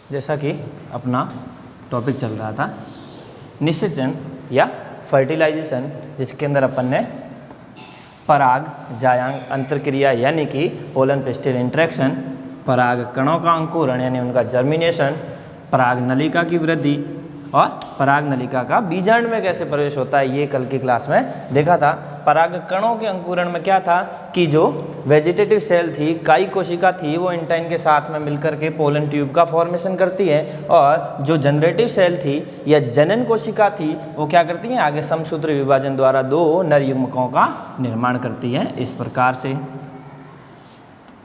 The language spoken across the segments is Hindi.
जैसा कि अपना टॉपिक चल रहा था निषेचन या फर्टिलाइजेशन, जिसके अंदर अपन ने पराग जायांग अंतरक्रिया यानी कि पोलन पिस्टिल इंटरेक्शन, पराग कणों का अंकुरण यानी उनका जर्मिनेशन, पराग नलिका की वृद्धि और पराग नलिका का बीजांड में कैसे प्रवेश होता है, ये कल की क्लास में देखा था। पराग कणों के अंकुरण में क्या था कि जो वेजिटेटिव सेल थी, काई कोशिका थी, वो इंटाइन के साथ में मिलकर के पोलन ट्यूब का फॉर्मेशन करती है, और जो जनरेटिव सेल थी या जनन कोशिका थी वो क्या करती है, आगे समसूत्र विभाजन द्वारा दो नर युग्मकों का निर्माण करती है। इस प्रकार से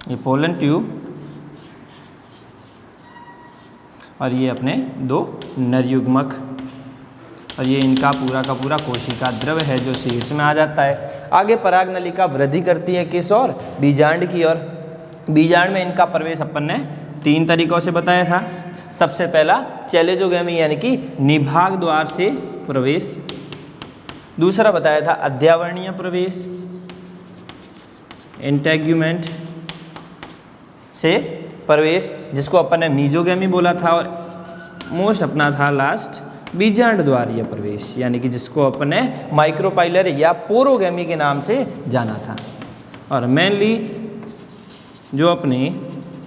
ये पोलन ट्यूब और ये अपने दो नर युग्मक और ये इनका पूरा का पूरा कोशिका द्रव है जो शीर्ष में आ जाता है। आगे पराग नलिका वृद्धि करती है किस ओर, बीजांड की ओर। बीजांड में इनका प्रवेश अपन ने 3 तरीकों से बताया था। सबसे पहला चैलेजोगैमी यानी कि निभाग द्वार से प्रवेश, दूसरा बताया था अध्यावरणीय प्रवेश इंटेग्यूमेंट से प्रवेश, जिसको अपन ने मीजोगैमी बोला था, और मोस्ट अपना था लास्ट बीजांड द्वारीय प्रवेश यानी कि जिसको अपन ने माइक्रोपाइलर या पोरोगैमी के नाम से जाना था। और मेनली जो अपनी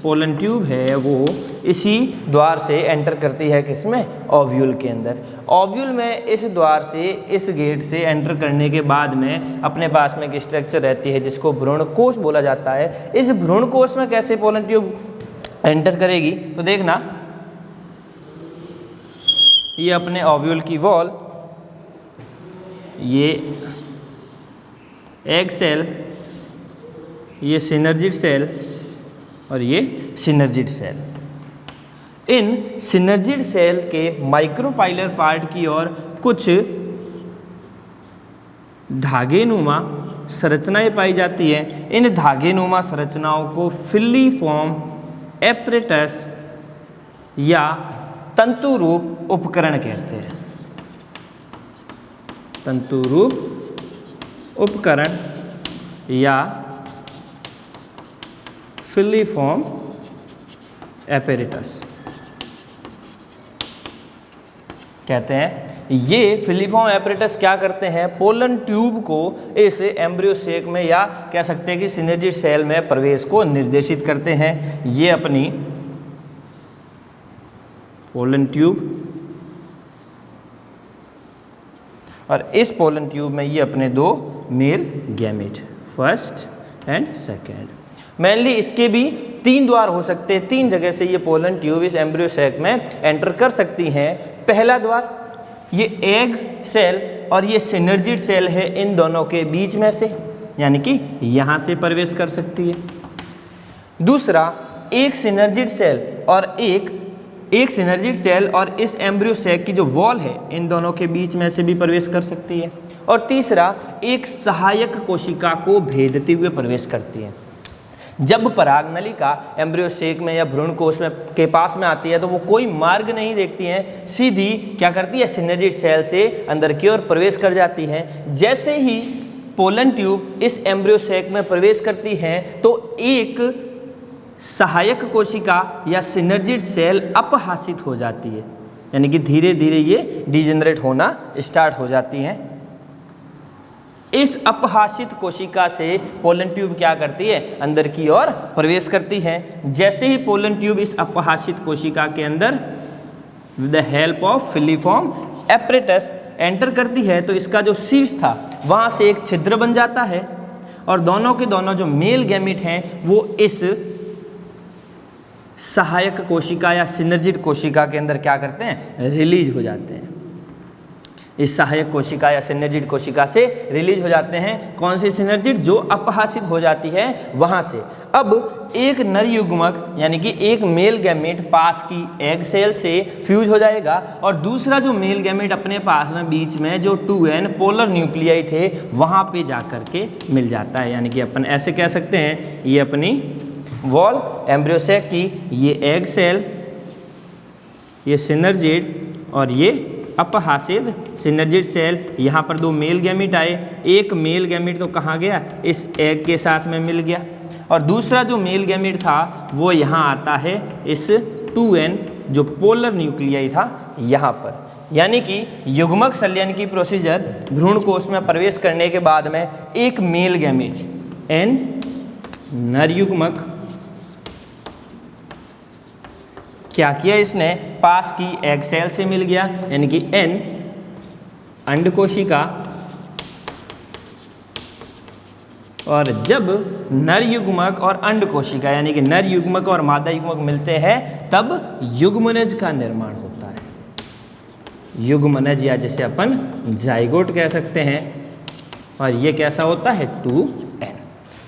पोलन ट्यूब है वो इसी द्वार से एंटर करती है, किसमें, ओव्यूल के अंदर। ओव्यूल में इस द्वार से, इस गेट से एंटर करने के बाद में अपने पास में एक स्ट्रक्चर रहती है जिसको भ्रूणकोश बोला जाता है। इस भ्रूणकोश में कैसे पोलन ट्यूब एंटर करेगी, तो देखना ये अपने ओव्यूल की वॉल, ये एग सेल, ये सिनर्जिड सेल और ये सिनर्जिड सेल। इन सिनर्जिड सेल के माइक्रोपाइलर पार्ट की ओर कुछ धागेनुमा संरचनाएं पाई जाती हैं। इन धागेनुमा संरचनाओं को फिलीफॉर्म एपरेटस या तंतु रूप उपकरण कहते हैं। तंतु रूप उपकरण या फिलीफॉर्म एपरेटस कहते हैं। ये फिलीफॉर्म एपरेटस क्या करते हैं, पोलन ट्यूब को इस एम्ब्रियो सेक में या कह सकते हैं कि सिनर्जिड सेल में प्रवेश को निर्देशित करते हैं। ये अपनी पोलन ट्यूब और इस पोलन ट्यूब में ये अपने 2 male gamete, first and second. Mainly इसके भी 3 द्वार हो सकते हैं, 3 जगह से ये पोलन ट्यूब इस एम्ब्रियो सैक में एंटर कर सकती हैं। पहला द्वार ये एग सेल और ये सिनर्जिड सेल है, इन दोनों के बीच में से, यानी कि यहाँ से प्रवेश कर सकती है। दूसरा, एक सिनर्जिड सेल और एक सिनर्जिड सेल और इस एम्ब्रियो सैक की जो वॉल है, इन दोनों के बीच में से भी प्रवेश कर सकती है। और तीसरा, एक सहायक कोशिका को भेदते हुए प्रवेश करती है। जब पराग नलिका एम्ब्रियो सेक में या भ्रूणकोश में के पास में आती है तो वो कोई मार्ग नहीं देखती है, सीधी क्या करती है, सिनर्जिड सेल से अंदर की ओर प्रवेश कर जाती है। जैसे ही पोलन ट्यूब इस एम्ब्रियो सेक में प्रवेश करती है तो एक सहायक कोशिका या सिनर्जिड सेल अपहासित हो जाती है, यानी कि धीरे धीरे ये डिजेनरेट होना स्टार्ट हो जाती हैं। इस अपहासित कोशिका से पोलन ट्यूब क्या करती है, अंदर की ओर प्रवेश करती है। जैसे ही पोलन ट्यूब इस अपहासित कोशिका के अंदर with the help of filiform apparatus enter करती है तो इसका जो शीर्ष था वहाँ से एक छिद्र बन जाता है, और दोनों के दोनों जो मेल गैमेट हैं वो इस सहायक कोशिका या सिनर्जिड कोशिका के अंदर क्या करते हैं, रिलीज हो जाते हैं। इस सहायक कोशिका या सिनर्जिड कोशिका से रिलीज हो जाते हैं। कौन सी सिनर्जिड, जो अपहासित हो जाती है वहाँ से। अब एक नर युग्मक यानी कि एक मेल गैमेट पास की एग सेल से फ्यूज हो जाएगा, और दूसरा जो मेल गैमेट अपने पास में बीच में जो 2n पोलर न्यूक्लियाई थे वहाँ पे जा कर के मिल जाता है। यानी कि अपन ऐसे कह सकते हैं, ये अपनी वॉल एम्ब्रियो सैक की, ये एग सेल, ये सिनर्जिड और ये अपहासित सिनर्जिड सेल। यहाँ पर 2 मेल गैमेट आए, एक मेल गैमेट तो कहाँ गया, इस एग के साथ में मिल गया, और दूसरा जो मेल गैमेट था वो यहाँ आता है इस 2n जो पोलर न्यूक्लियाई था यहाँ पर। यानी कि युग्मक संलयन की प्रोसीजर भ्रूण कोश में प्रवेश करने के बाद में एक मेल गैमेट एन नर युग्मक क्या किया इसने, पास की एग सेल से मिल गया, यानी कि एन अंड कोशिका, और जब नर युग्मक और अंड कोशिका यानी कि नर युग्मक और मादा युग्मक मिलते हैं तब युग्मनज का निर्माण होता है। युग्मनज या जिसे अपन जाइगोट कह सकते हैं, और ये कैसा होता है 2n।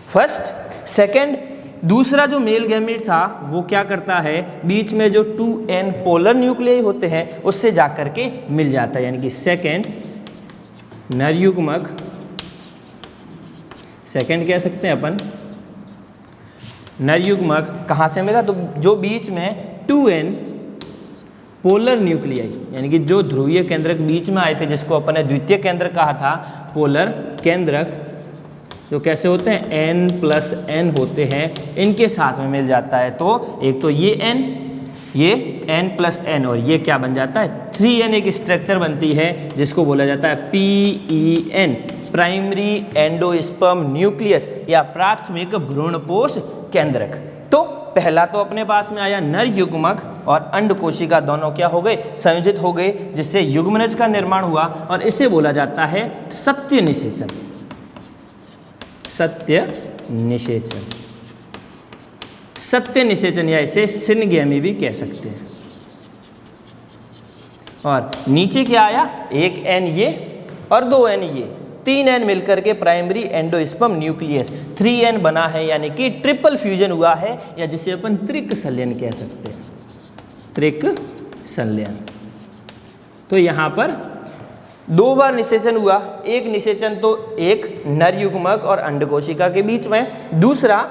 फर्स्ट। सेकंड, दूसरा जो मेल गैमेट था वो क्या करता है, बीच में जो 2n पोलर न्यूक्लियाई होते हैं उससे जाकर के मिल जाता है, यानी कि सेकंड नर युग्मक, सेकंड कह सकते हैं अपन नर युग्मक कहाँ से मिला, तो जो बीच में 2n पोलर न्यूक्लियाई यानी कि जो ध्रुवीय केंद्रक बीच में आए थे जिसको अपन ने द्वितीय केंद्रक कहा था, पोलर केंद्रक जो कैसे होते हैं n+n होते हैं, इनके साथ में मिल जाता है। तो एक तो ये n, ये n+n और ये क्या बन जाता है 3n, एक स्ट्रक्चर बनती है जिसको बोला जाता है PEN, प्राइमरी एंडोस्पर्म न्यूक्लियस या प्राथमिक भ्रूणपोष केंद्रक। तो पहला तो अपने पास में आया नर युग्मक और अंड कोशिका दोनों क्या हो गए, संयोजित हो गए, जिससे युग्मनज का निर्माण हुआ और इसे बोला जाता है सत्य निषेचन। सत्य निषेचन, सत्य निषेचन या इसे सिनगैमी भी कह सकते हैं। और नीचे क्या आया, एक n ये और 2n ये, 3n मिलकर के प्राइमरी एंडोस्पर्म न्यूक्लियस 3n बना है, यानी कि ट्रिपल फ्यूजन हुआ है, या जिसे अपन त्रिक संलयन कह सकते हैं, त्रिक संलयन। तो यहाँ पर 2 बार निषेचन हुआ, एक निषेचन तो एक नर युग्मक और अंड कोशिका के बीच में, दूसरा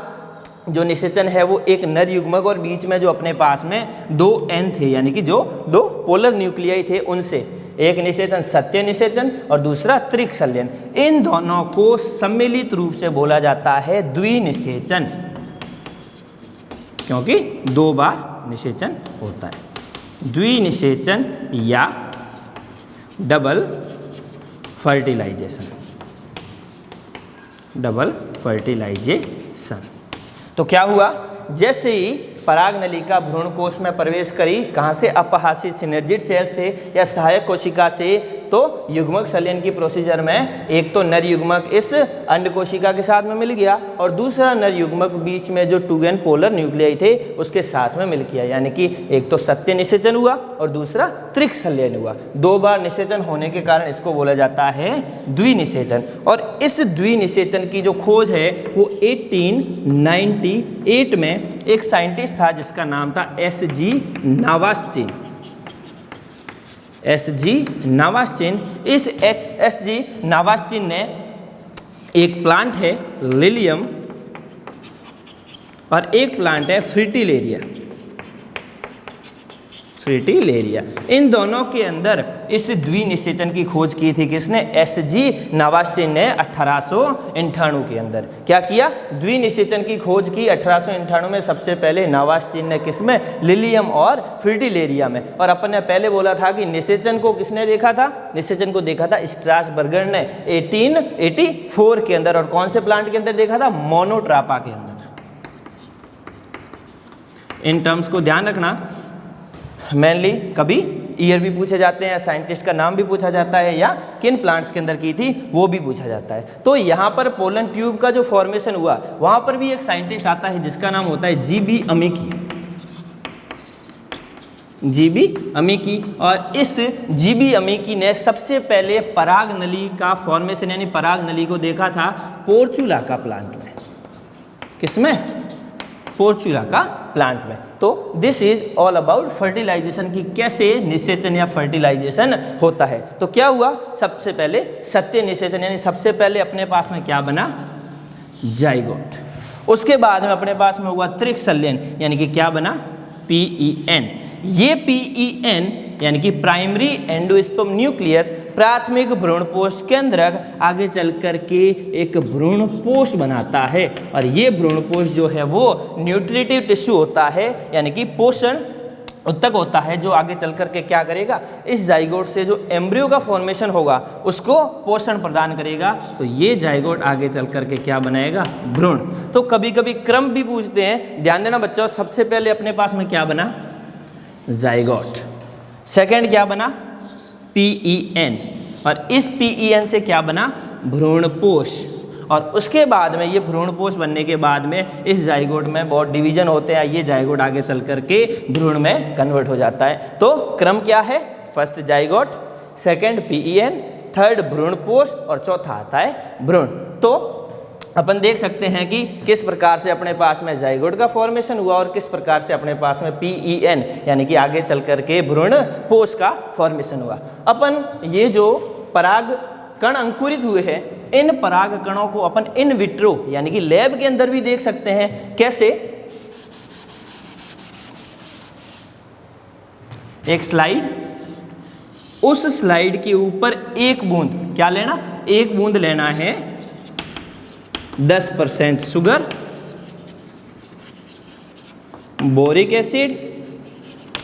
जो निषेचन है वो एक नर युग्मक और बीच में जो अपने पास में 2n थे, यानी कि जो 2 पोलर न्यूक्लियाई थे उनसे, एक निषेचन सत्य निषेचन और दूसरा त्रिक संलयन। इन दोनों को सम्मिलित रूप से बोला जाता है द्विनिषेचन, क्योंकि 2 बार निषेचन होता है। द्विनिषेचन या डबल फर्टिलाइजेशन, डबल फर्टिलाइजेशन। तो क्या हुआ, जैसे ही पराग नलिका भ्रूण कोश में प्रवेश करी, कहाँ से, अपहासी सिनर्जिड सेल से या सहायक कोशिका से, तो युग्मक संलयन की प्रोसीजर में एक तो नर युग्मक इस अंड कोशिका के साथ में मिल गया और दूसरा नर युग्मक बीच में जो 2n पोलर न्यूक्लियाई थे उसके साथ में मिल गया, यानी कि एक तो सत्य निषेचन हुआ और दूसरा त्रिक संलयन हुआ। 2 बार निषेचन होने के कारण इसको बोला जाता है द्विनिषेचन। और इस द्विनिषेचन की जो खोज है वो 1898 में एक साइंटिस्ट था जिसका नाम था SG नावास्चिन। SG नावास्चिन, इस SG नावास्चिन ने एक प्लांट है लिलियम और एक प्लांट है फ्रिटिलेरिया, फ्रिटिलेरिया, इन दोनों के अंदर इस द्विनिषेचन की खोज की थी किसने, SG नावास्चिन ने 1898 के अंदर। क्या किया, द्विनिषेचन की खोज की 1898 में सबसे पहले नावास्चिन ने, किसमें, लिलियम और फ्रिटिलेरिया में। और अपन ने पहले बोला था कि निषेचन को किसने देखा था, निषेचन को देखा था स्ट्रासबर्गर ने 1884 के अंदर। और कौन से प्लांट के अंदर देखा था, मोनोट्रापा के अंदर। इन टर्म्स को ध्यान रखना, मेनली कभी ईयर भी पूछे जाते हैं, साइंटिस्ट का नाम भी पूछा जाता है, या किन प्लांट्स के अंदर की थी वो भी पूछा जाता है। तो यहाँ पर पोलन ट्यूब का जो फॉर्मेशन हुआ वहाँ पर भी एक साइंटिस्ट आता है जिसका नाम होता है GB अमिकी, GB अमिकी। और इस GB अमिकी ने सबसे पहले पराग नली का फॉर्मेशन यानी पराग नली को देखा था पोर्चुला का प्लांट में। किसमें, पोर्चुला का प्लांट में। तो this is all about fertilization की कैसे निषेचन या फर्टिलाइजेशन होता है। तो क्या हुआ, सबसे पहले सत्य निषेचन यानी सबसे पहले अपने पास में क्या बना, जाइगोट। उसके बाद में अपने पास में हुआ त्रिक संलयन यानी कि क्या बना, PEN। ये PEN यानी कि प्राइमरी एंडोस्पर्म न्यूक्लियस प्राथमिक भ्रूणपोष केंद्रक आगे चल करके एक भ्रूणपोष बनाता है। और ये भ्रूणपोष जो है वो न्यूट्रिटिव टिश्यू होता है, यानी कि पोषण उत्तक होता है जो आगे चल कर के क्या करेगा, इस जाइगोट से जो एम्ब्रियो का फॉर्मेशन होगा उसको पोषण प्रदान करेगा। तो ये जाइगोट आगे चल कर के क्या बनाएगा, भ्रूण। तो कभी कभी क्रम भी पूछते हैं, ध्यान देना बच्चों। सबसे पहले अपने पास में क्या बना, जाइगोट। सेकंड क्या बना, PEN, और इस PEN से क्या बना, भ्रूणपोष। और उसके बाद में ये भ्रूणपोष बनने के बाद में इस जाइगोट में बहुत डिवीजन होते हैं, ये जाइगोट आगे चल करके भ्रूण में कन्वर्ट हो जाता है। तो क्रम क्या है, first zygote, second PEN, third भ्रूणपोष और चौथा आता है भ्रूण। तो अपन देख सकते हैं कि किस प्रकार से अपने पास में जाइगोट का फॉर्मेशन हुआ और किस प्रकार से अपने पास में PEN यानी कि आगे चल करके भ्रूणपोष का फॉर्मेशन हुआ। अपन ये जो पराग कण अंकुरित हुए हैं, इन पराग कणों को अपन इन विट्रो यानी कि लैब के अंदर भी देख सकते हैं। कैसे, एक स्लाइड, उस स्लाइड के ऊपर एक बूंद, क्या लेना, एक बूंद लेना है 10% शुगर, बोरिक एसिड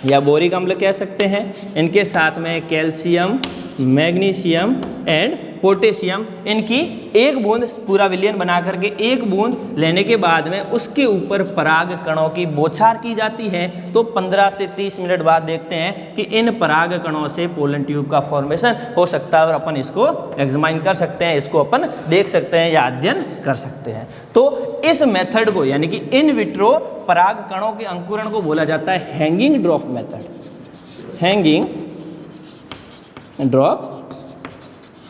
या बोरिक अम्ल कह सकते हैं, इनके साथ में कैल्शियम, मैग्नीशियम एंड पोटेशियम, इनकी एक बूंद पूरा विलयन बना करके एक बूंद लेने के बाद में उसके ऊपर पराग कणों की बौछार की जाती है। तो 15 से 30 मिनट बाद देखते हैं कि इन पराग कणों से पोलन ट्यूब का फॉर्मेशन हो सकता है और अपन इसको एग्जामाइन कर सकते हैं, इसको अपन देख सकते हैं या अध्ययन कर सकते हैं। तो इस मेथड को यानी कि इन विट्रो पराग कणों के अंकुरण को बोला जाता है hanging drop method. Hanging drop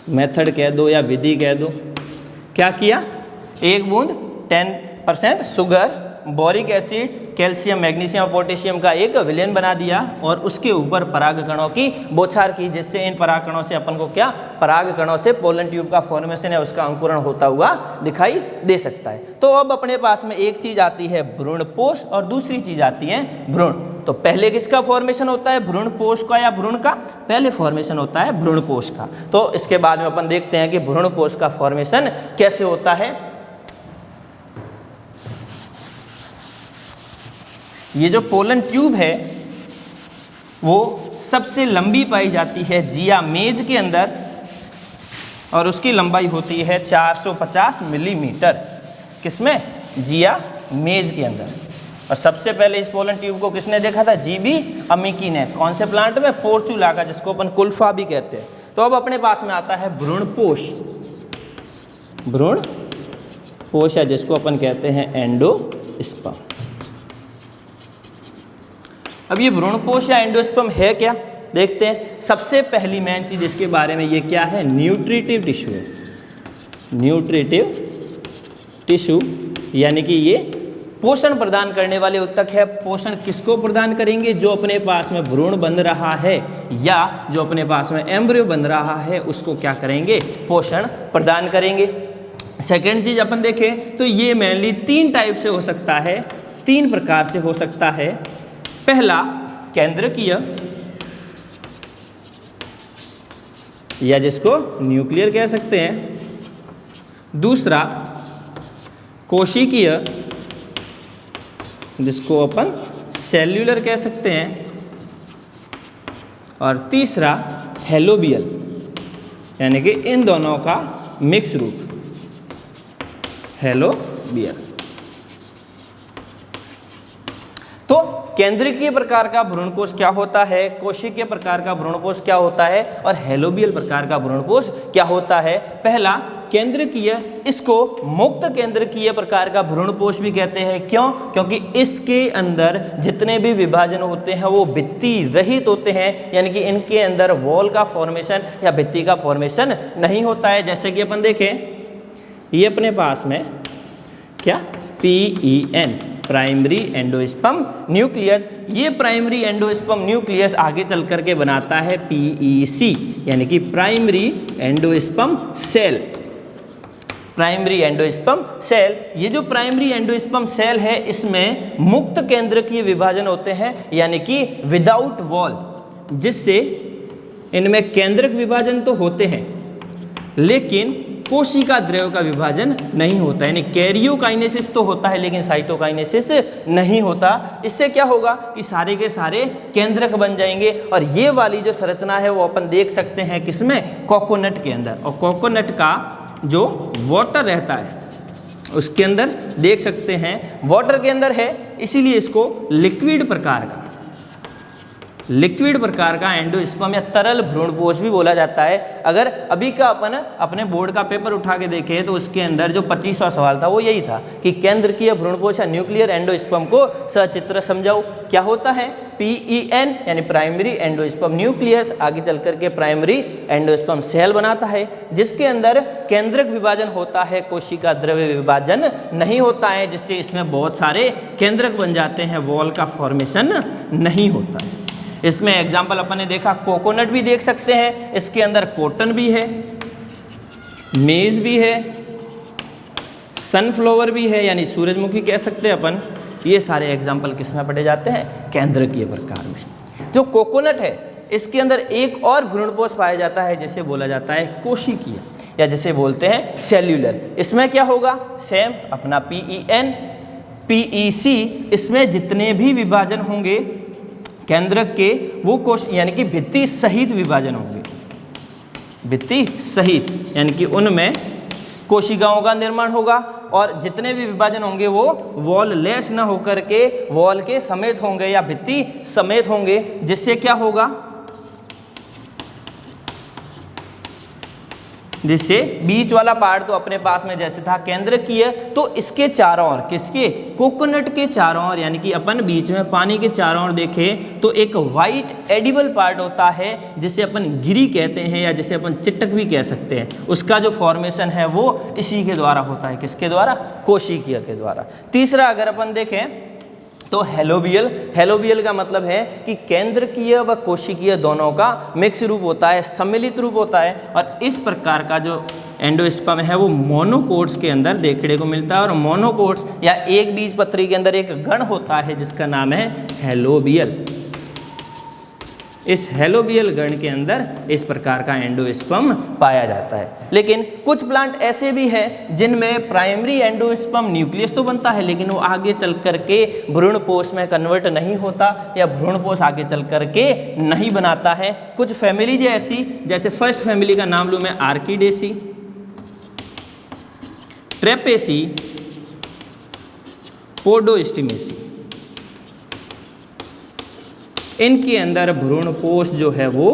method कह दो या विधि कह दो। क्या किया, एक बूंद 10% sugar, boric acid, calcium, magnesium और पोटेशियम का एक विलयन बना दिया और उसके ऊपर पराग कणों की बौछार की, जिससे इन पराग कणों से अपन को क्या, पराग कणों से पोलन ट्यूब का फॉर्मेशन है उसका अंकुरण होता हुआ दिखाई दे सकता है। तो अब अपने पास में एक चीज आती है भ्रूणपोष और दूसरी चीज आती है भ्रूण। तो पहले किसका फॉर्मेशन होता है, भ्रूणपोष का या भ्रूण का, पहले फॉर्मेशन होता है भ्रूणपोष का। तो इसके बाद में अपन देखते हैं कि भ्रूणपोष का फॉर्मेशन कैसे होता है। ये जो पोलन ट्यूब है वो सबसे लंबी पाई जाती है जिया मेज के अंदर और उसकी लंबाई होती है 450 मिलीमीटर। किसमें, जिया मेज के अंदर। और सबसे पहले इस पोलन ट्यूब को किसने देखा था, जीबी अमिकी ने। कौन से प्लांट में, पोर्चुला का, जिसको अपन कुल्फा भी कहते हैं। तो अब अपने पास में आता है भ्रूणपोष। भ्रूणपोष है जिसको अपन कहते हैं एंडोस्पर्म। अब ये भ्रूणपोष या एंडोस्पर्म है क्या, देखते हैं। सबसे पहली मेन चीज इसके बारे में ये क्या है, न्यूट्रिटिव टिश्यू है। न्यूट्रिटिव टिश्यू यानी कि ये पोषण प्रदान करने वाले उत्तक है। पोषण किसको प्रदान करेंगे, जो अपने पास में भ्रूण बन रहा है या जो अपने पास में एम्ब्रियो बन रहा है उसको क्या करेंगे, पोषण प्रदान करेंगे। सेकेंड चीज अपन देखें तो ये मेनली 3 टाइप से हो सकता है, 3 प्रकार से हो सकता है। पहला केंद्रकीय या जिसको न्यूक्लियर कह सकते हैं, दूसरा कोशिकीय जिसको अपन सेल्यूलर कह सकते हैं, और तीसरा हेलोबियल यानी कि इन दोनों का मिक्स रूप, हेलोबियल। तो केंद्रीय प्रकार का भ्रूणकोश क्या होता है, कोशिकीय प्रकार का भ्रूणकोश क्या होता है और हेलोबियल प्रकार का भ्रूणकोश क्या होता है। पहला केंद्रकीय, इसको मुक्त केंद्रकीय प्रकार का भ्रूणकोश भी कहते हैं। क्यों, क्योंकि इसके अंदर जितने भी विभाजन होते हैं वो भित्ति रहित होते हैं, यानी कि इनके अंदर वॉल का फॉर्मेशन या भित्ति का फॉर्मेशन नहीं होता है। जैसे कि अपन देखें ये अपने पास में क्या, PEN प्राइमरी एंडोस्पर्म न्यूक्लियस। ये प्राइमरी एंडोस्पर्म न्यूक्लियस आगे चल करके बनाता है PEC यानी कि primary endosperm cell. Primary endosperm cell, ये जो प्राइमरी एंडोस्पर्म सेल है इसमें मुक्त केंद्रकीय विभाजन होते हैं यानी कि विदाउट वॉल, जिससे इनमें केंद्रक विभाजन तो होते हैं लेकिन कोशिका द्रव्य का विभाजन नहीं होता, यानी कैरियोकाइनेसिस तो होता है लेकिन साइटोकाइनेसिस नहीं होता। इससे क्या होगा कि सारे के सारे केंद्रक बन जाएंगे। और ये वाली जो संरचना है वो अपन देख सकते हैं किसमें, कोकोनट के अंदर। और कोकोनट का जो वाटर रहता है उसके अंदर देख सकते हैं वाटर के अंदर है, इसीलिए इसको लिक्विड प्रकार का एंडोस्पर्म या तरल भ्रूणपोष भी बोला जाता है। अगर अभी का अपन अपने बोर्ड का पेपर उठा के देखें तो उसके अंदर जो 25वां सवाल था वो यही था कि केंद्रकीय भ्रूणपोष या न्यूक्लियर एंडोस्पर्म को सचित्र समझाओ। क्या होता है, PEN यानी प्राइमरी एंडोस्पर्म न्यूक्लियस आगे चल करके प्राइमरी एंडोस्पर्म सेल बनाता है, जिसके अंदर केंद्रक विभाजन होता है, कोशिका द्रव्य विभाजन नहीं होता है, जिससे इसमें बहुत सारे केंद्रक बन जाते हैं, वॉल का फॉर्मेशन नहीं होता है। इसमें एग्जाम्पल अपन ने देखा, कोकोनट भी देख सकते हैं, इसके अंदर कॉटन भी है, मेज भी है, सनफ्लावर भी है यानी सूरजमुखी कह सकते हैं अपन। ये सारे एग्जाम्पल किस में पढ़े जाते हैं, केंद्रकीय प्रकार में। जो कोकोनट है इसके अंदर एक और भ्रूणपोष पाया जाता है जिसे बोला जाता है कोशिकीय या जिसे बोलते हैं सेल्यूलर। इसमें क्या होगा, सेम अपना PEN PEC, इसमें जितने भी विभाजन होंगे केंद्रक के वो कोश यानी कि भित्ति सहित विभाजन होंगे, भित्ति सहित यानी कि उनमें कोशिकाओं का निर्माण होगा और जितने भी विभाजन होंगे वो वॉल लेस न होकर के वॉल के समेत होंगे या भित्ति समेत होंगे, जिससे क्या होगा, जिससे बीच वाला पार्ट तो अपने पास में जैसे था केंद्रकीय, तो इसके चारों ओर, किसके, कोकोनट के चारों ओर, यानी कि अपन बीच में पानी के चारों ओर देखें तो एक वाइट एडिबल पार्ट होता है जिसे अपन गिरी कहते हैं या जिसे अपन चिटक भी कह सकते हैं। उसका जो फॉर्मेशन है वो इसी के द्वारा होता है, किसके द्वारा, कोशिकीय के द्वारा। तीसरा अगर अपन देखें तो हेलोबियल का मतलब है कि केंद्रकीय व कोशिकीय दोनों का मिक्स रूप होता है, सम्मिलित रूप होता है। और इस प्रकार का जो एंडोस्पर्म है वो मोनोकोट्स के अंदर देखने को मिलता है। और मोनोकोट्स या एक बीजपत्री के अंदर एक गण होता है जिसका नाम है हेलोबियल। इस हेलोबियल गण के अंदर इस प्रकार का एंडोस्पर्म पाया जाता है। लेकिन कुछ प्लांट ऐसे भी हैं जिनमें प्राइमरी एंडोस्पर्म न्यूक्लियस तो बनता है लेकिन वो आगे चल करके भ्रूणपोष में कन्वर्ट नहीं होता या भ्रूणपोष आगे चल करके नहीं बनाता है। कुछ फैमिलीज ऐसी, जैसे फर्स्ट फैमिली का नाम लूँ मैं, आर्किडेसी, ट्रेपेसी, पोडोस्टिमेसी। इनके अंदर भ्रूणपोष जो है वो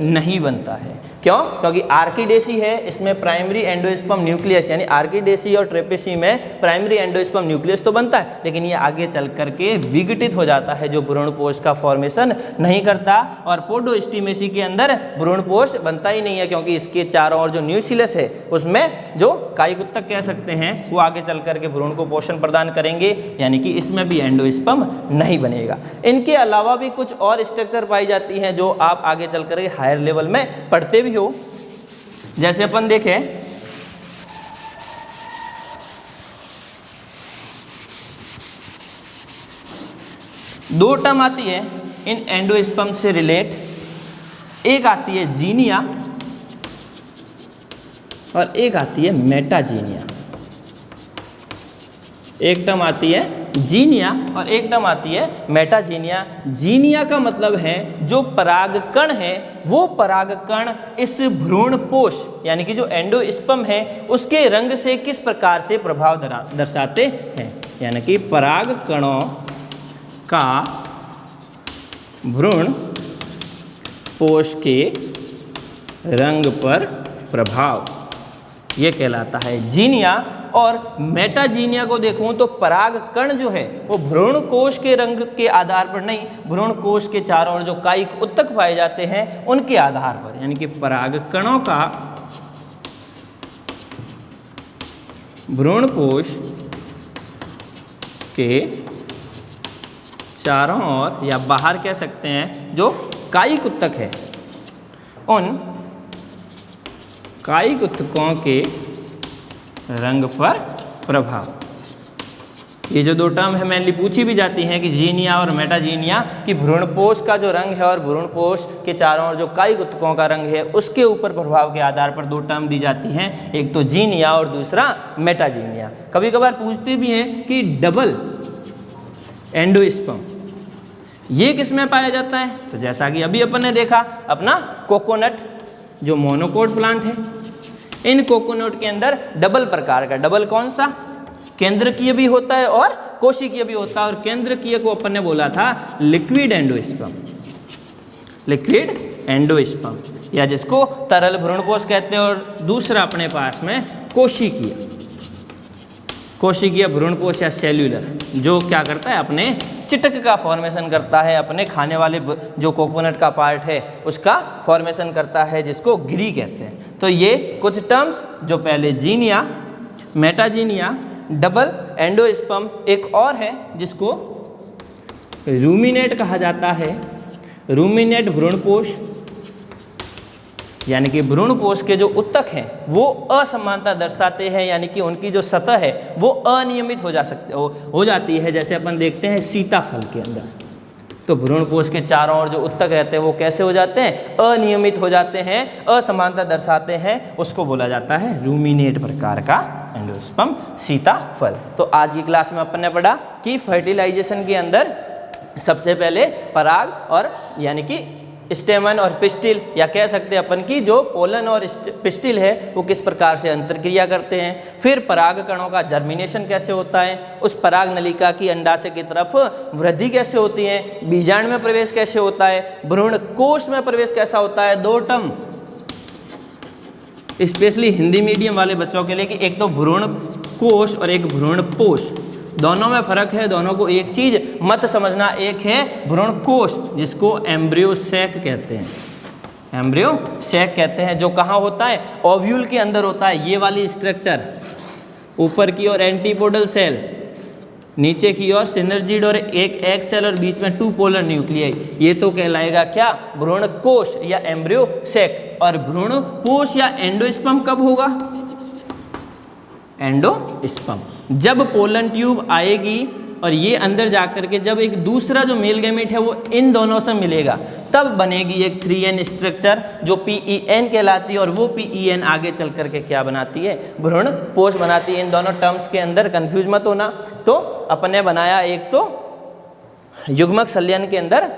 नहीं बनता है। क्यों? क्योंकि आर्किडेसी है, इसमें प्राइमरी एंडोस्पर्म न्यूक्लियस यानी आर्किडेसी और ट्रेपेसी में प्राइमरी एंडोस्पर्म न्यूक्लियस तो बनता है लेकिन ये आगे चल करके विघटित हो जाता है, जो भ्रूणपोष का फॉर्मेशन नहीं करता। और पोडोस्टिमेसी के अंदर भ्रूणपोष बनता ही नहीं है क्योंकि इसके चारों ओर जो न्यूक्लियस है उसमें जो कायिक उत्तक कह सकते हैं वो आगे चल करके भ्रूण को पोषण प्रदान करेंगे, यानी कि इसमें भी एंडोस्पर्म नहीं बनेगा। इनके अलावा भी कुछ और स्ट्रक्चर पाई जाती हैं जो आप आगे चल करके हायर लेवल में पढ़ते भी हो। जैसे अपन देखें दो टर्म आती है इन एंडोस्पर्म से रिलेट, एक आती है जीनिया और एक आती है मेटाजीनिया। एक टर्म आती है जीनिया और एक टर्म आती है मेटाजीनिया। जीनिया का मतलब है जो परागकण है वो परागकण इस भ्रूणपोष यानी कि जो एंडोस्पर्म है उसके रंग से किस प्रकार से प्रभाव दर्शाते हैं, यानी कि परागकणों का भ्रूणपोष के रंग पर प्रभाव, ये कहलाता है जीनिया। और मेटाजीनिया को देखूं तो परागकण जो है वो भ्रूणकोश के रंग के आधार पर नहीं, भ्रूणकोश के चारों ओर जो कायिक उत्तक पाए जाते हैं उनके आधार पर, यानी कि परागकणों का भ्रूणकोश के चारों ओर या बाहर कह सकते हैं जो कायिक उत्तक है उन कायिक उत्तकों के रंग पर प्रभाव। ये जो दो टर्म है मेनली पूछी भी जाती हैं कि जीनिया और मेटाजीनिया, कि भ्रूणपोष का जो रंग है और भ्रूणपोष के चारों ओर जो कायिक ऊतकों का रंग है उसके ऊपर प्रभाव के आधार पर दो टर्म दी जाती हैं, एक तो जीनिया और दूसरा मेटाजीनिया। कभी कभार पूछते भी हैं कि डबल एंडोस्पर्म ये किस में पाया जाता है, तो जैसा कि अभी अपन ने देखा अपना कोकोनट जो मोनोकोट प्लांट है, इन कोकोनट के अंदर डबल प्रकार का, डबल कौन सा, केंद्रकीय भी होता है और कोशिकीय भी होता है, और केंद्रकीय को अपन ने बोला था लिक्विड एंडोस्पर्म, लिक्विड एंडोस्पर्म या जिसको तरल भ्रूणपोष कहते हैं, और दूसरा अपने पास में कोशिकीय, कोशिकीय भ्रूणपोष या सेल्यूलर, जो क्या करता है अपने चिटक का फॉर्मेशन करता है, अपने खाने वाले जो कोकोनट का पार्ट है उसका फॉर्मेशन करता है, जिसको गिरी कहते हैं। तो ये कुछ टर्म्स जो पहले जीनिया, मेटाजीनिया, डबल एंडोस्पर्म, एक और है जिसको रूमिनेट कहा जाता है, रूमिनेट भ्रूणपोष, यानी कि भ्रूणपोष के जो उत्तक हैं वो असमानता दर्शाते हैं, यानी कि उनकी जो सतह है वो अनियमित हो जाती है। जैसे अपन देखते हैं सीताफल के अंदर, तो भ्रूणपोष के चारों ओर जो उत्तक रहते हैं वो कैसे हो जाते हैं, अनियमित हो जाते हैं, असमानता दर्शाते हैं, उसको बोला जाता है रूमिनेट प्रकार का एंडोस्पर्म सीताफल। तो आज की क्लास में अपन ने पढ़ा कि फर्टिलाइजेशन के अंदर सबसे पहले पराग और यानी कि स्टेमन और पिस्टिल, या कह सकते हैं अपन की जो पोलन और पिस्टिल है वो किस प्रकार से अंतरक्रिया करते हैं, फिर पराग कणों का जर्मिनेशन कैसे होता है, उस पराग नलिका की अंडाशय की तरफ वृद्धि कैसे होती है, बीजाणु में प्रवेश कैसे होता है, भ्रूण कोश में प्रवेश कैसा होता है। दो टर्म स्पेशली हिंदी मीडियम वाले बच्चों के लिए कि एक तो भ्रूण कोश और एक भ्रूणपोष, दोनों में फर्क है, दोनों को एक चीज मत समझना, एक है भ्रूणकोश जिसको एम्ब्रियो सैक कहते हैं, एम्ब्रियो सैक कहते हैं, जो कहाँ होता है, ओव्यूल के अंदर होता है। ये वाली स्ट्रक्चर ऊपर की ओर एंटीपोडल सेल, नीचे की ओर सिनर्जिड और एक एग सेल और बीच में टू पोलर न्यूक्लियाई, ये तो कहलाएगा क्या, भ्रूणकोश या एम्ब्रियो सैक। और भ्रूणपोष या एंडोस्पर्म कब होगा, एंडोस्पर्म जब पोलन ट्यूब आएगी और ये अंदर जाकर के जब एक दूसरा जो मेल गैमेट है वो इन दोनों से मिलेगा, तब बनेगी एक 3N स्ट्रक्चर जो PEN कहलाती है, और वो PEN आगे चल करके क्या बनाती है, भ्रूणपोष बनाती है। इन दोनों टर्म्स के अंदर कंफ्यूज मत होना। तो अपन ने बनाया एक तो युग्मक संलयन के अंदर,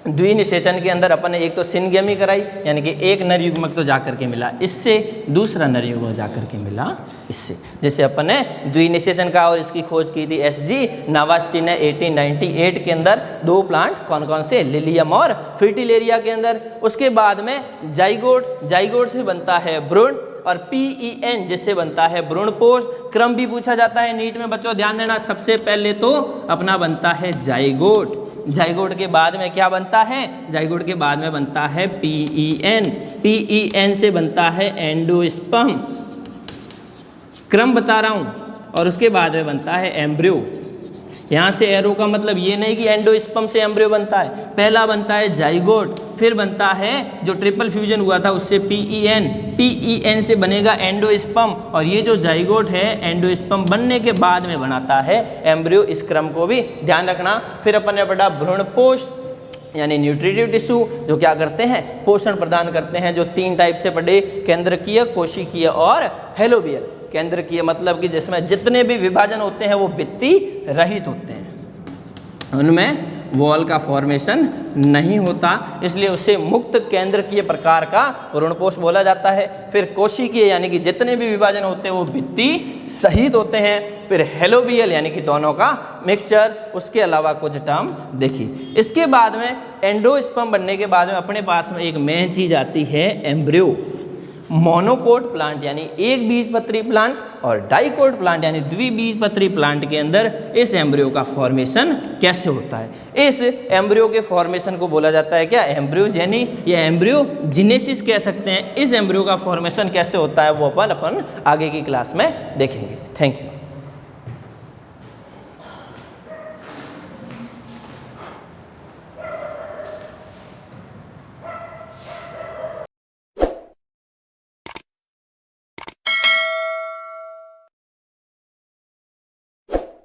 द्विनिषेचन के अंदर अपन ने एक तो सिनगेमी कराई, यानी कि एक नर युग्मक तो जाकर के मिला इससे, दूसरा नर युग्मक जाकर के मिला इससे। जैसे अपन ने द्विनिषेचन का और इसकी खोज की थी SG नावास्ची ने 1898 के अंदर, दो प्लांट कौन कौन से, लिलियम और फ्रिटिलेरिया के अंदर। उसके बाद में जाइगोट, जाइगोट से बनता है भ्रूण, और PEN जिससे बनता है भ्रूणपोष। क्रम भी पूछा जाता है नीट में, बच्चों ध्यान देना, सबसे पहले तो अपना बनता है जाइगोट, जाइगोट के बाद में क्या बनता है, जाइगोट के बाद में बनता है PEN, PEN से बनता है एंडोस्पर्म, क्रम बता रहा हूँ, और उसके बाद में बनता है एम्ब्रियो। यहाँ से एरो का मतलब ये नहीं कि एंडोस्पर्म से एम्ब्रियो बनता है, पहला बनता है जाइगोट, फिर बनता है जो ट्रिपल फ्यूजन हुआ था उससे PEN, PEN से बनेगा एंडोस्पर्म, और ये जो जाइगोट है एंडोस्पर्म बनने के बाद में बनाता है एम्ब्रियो। इस क्रम को भी ध्यान रखना। फिर अपन ने पढ़ा भ्रूणपोष यानी न्यूट्रिटिव टिश्यू, जो क्या करते हैं, पोषण प्रदान करते हैं, जो तीन टाइप से पढ़े, केंद्रकीय, कोशिकीय और हेलोबियल। केंद्रकीय मतलब कि जिसमें जितने भी विभाजन होते हैं वो भित्ति रहित होते हैं, उनमें वॉल का फॉर्मेशन नहीं होता, इसलिए उसे मुक्त केंद्रकीय प्रकार का भ्रूणपोष बोला जाता है। फिर कोशिकीय यानी कि जितने भी विभाजन होते हैं वो भित्ति सहित होते हैं। फिर हेलोबियल यानी कि दोनों का मिक्सचर। उसके अलावा कुछ टर्म्स देखिए। इसके बाद में एंडोस्पर्म बनने के बाद में अपने पास में एक मेन चीज आती है एम्ब्रियो। मोनोकोट प्लांट यानी एक बीजपत्री प्लांट और डाइकोट प्लांट यानी द्विबीजपत्री प्लांट के अंदर इस एम्ब्रियो का फॉर्मेशन कैसे होता है, इस एम्ब्रियो के फॉर्मेशन को बोला जाता है क्या, एम्ब्रियोजेनी या एम्ब्रियोजेनेसिस कह सकते हैं। इस एम्ब्रियो का फॉर्मेशन कैसे होता है वो अपन आगे की क्लास में देखेंगे। Thank you.